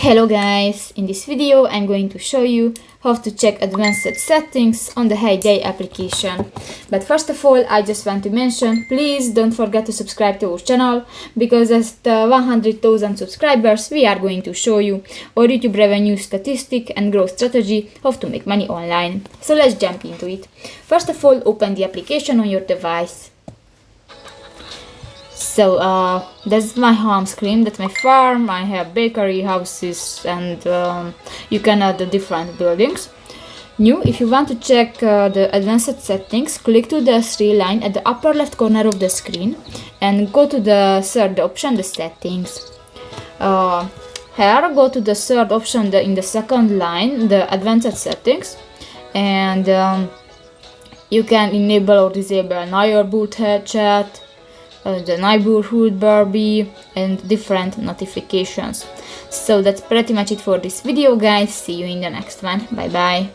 Hello guys, in this video I'm going to show you how to check advanced settings on the Heyday application. But first of all, I just want to mention, please don't forget to subscribe to our channel, because at 100,000 subscribers we are going to show you our YouTube revenue statistic and growth strategy, how to make money online. So let's jump into it. First of all, open the application on your device. So that's my home screen, that's my farm. I have bakery, houses, and you can add the different buildings. New, if you want to check the advanced settings, click to the three line at the upper left corner of the screen and go to the third option, the settings. Here, go to the third option in the second line, the advanced settings, and you can enable or disable neighborhood chat, the neighborhood Barbie, and different notifications. So that's pretty much it for this video, guys. See you in the next one. Bye bye.